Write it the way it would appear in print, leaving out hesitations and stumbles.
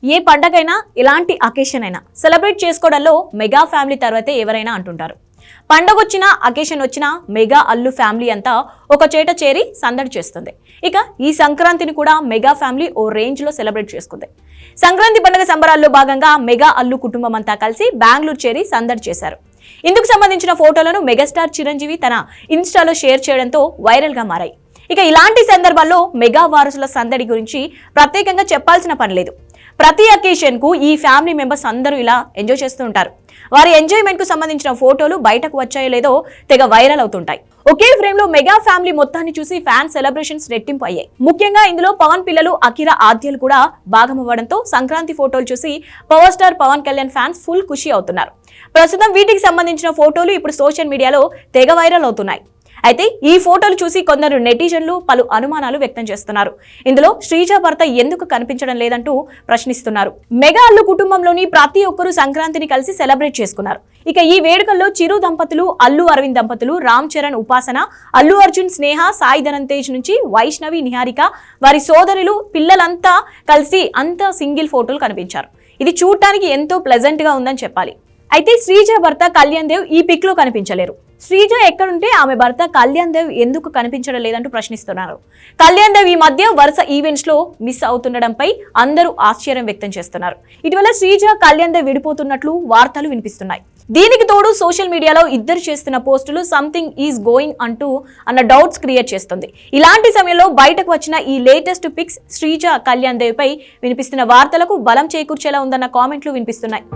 ఏ పండగైనా ఇలాంటి అకేషన్ అయినా సెలబ్రేట్ చేసుకోవడంలో మెగా ఫ్యామిలీ తర్వాతే ఎవరైనా అంటుంటారు. పండగొచ్చినా అకేషన్ వచ్చినా మెగా అల్లు ఫ్యామిలీ అంతా ఒక చేట చేరి సందడి చేస్తుంది. ఇక ఈ సంక్రాంతిని కూడా మెగా ఫ్యామిలీ ఓ రేంజ్ లో సెలబ్రేట్ చేసుకుంది. సంక్రాంతి పండుగ సంబరాల్లో భాగంగా మెగా అల్లు కుటుంబం అంతా కలిసి బెంగళూరు చేరి సందడి చేశారు. ఇందుకు సంబంధించిన ఫోటోలను మెగాస్టార్ చిరంజీవి తన ఇన్స్టాలో షేర్ చేయడంతో వైరల్ గా మారాయి. ఇక ఇలాంటి సందర్భాల్లో మెగా వారసుల సందడి గురించి ప్రత్యేకంగా చెప్పాల్సిన పని లేదు. ప్రతి అకేషన్ కు ఈ ఫ్యామిలీ మెంబర్స్ అందరూ ఇలా ఎంజాయ్ చేస్తూ ఉంటారు. వారి ఎంజాయ్మెంట్ కు సంబంధించిన ఫోటోలు బయటకు వచ్చాయో లేదో తెగ వైరల్ అవుతుంటాయి. ఒకే ఫ్రేమ్ లో మెగా ఫ్యామిలీ మొత్తాన్ని చూసి ఫ్యాన్ సెలబ్రేషన్స్ రెట్టింపు అయ్యాయి. ముఖ్యంగా ఇందులో పవన్ పిల్లలు అకిరా ఆద్యలు కూడా భాగమవ్వడంతో సంక్రాంతి ఫోటోలు చూసి power star Pawan Kalyan fans full ఖుషి అవుతున్నారు. ప్రస్తుతం వీటికి సంబంధించిన ఫోటోలు ఇప్పుడు సోషల్ మీడియాలో తెగ వైరల్ అవుతున్నాయి. అయితే ఈ ఫోటోలు చూసి కొందరు నెటిజన్లు పలు అనుమానాలు వ్యక్తం చేస్తున్నారు. ఇందులో శ్రీజ భర్త ఎందుకు కనిపించడం లేదంటూ ప్రశ్నిస్తున్నారు. మెగా అల్లు కుటుంబంలోని ప్రతి ఒక్కరూ సంక్రాంతిని కలిసి సెలబ్రేట్ చేసుకున్నారు. ఇక ఈ వేడుకల్లో చిరు దంపతులు, అల్లు అరవింద్ దంపతులు, రామ్ చరణ్ ఉపాసన, అల్లు అర్జున్ స్నేహ, సాయి ధనంతేజ్ నుంచి వైష్ణవి నిహారిక, వారి సోదరులు, పిల్లలంతా కలిసి అంతా సింగిల్ ఫోటోలు కనిపించారు. ఇది చూడటానికి ఎంతో ప్లెజెంట్ గా ఉందని చెప్పాలి. అయితే శ్రీజ భర్త కళ్యాణ్ దేవ్ ఈ పిక్ లో కనిపించలేరు. శ్రీజ ఎక్కడుంటే ఆమె భర్త కళ్యాణ్ దేవ్ ఎందుకు కనిపించడం లేదంటూ ప్రశ్నిస్తున్నారు. కళ్యాణ్ దేవ్ ఈ మధ్య వరుస ఈవెంట్స్ లో మిస్ అవుతుండడంపై అందరూ ఆశ్చర్యం వ్యక్తం చేస్తున్నారు. ఇటీవల శ్రీజ కళ్యాణ్ దేవ్ విడిపోతున్నట్లు వార్తలు వినిపిస్తున్నాయి. దీనికి తోడు సోషల్ మీడియాలో ఇద్దరు చేస్తున్న పోస్టులు సంథింగ్ ఈజ్ గోయింగ్ అన్న డౌట్స్ క్రియేట్ చేస్తుంది. ఇలాంటి సమయంలో బయటకు వచ్చిన ఈ లేటెస్ట్ పిక్స్ శ్రీజ కళ్యాణ్ దేవ్ పై వినిపిస్తున్న వార్తలకు బలం చేకూర్చేలా ఉందన్న కామెంట్లు వినిపిస్తున్నాయి.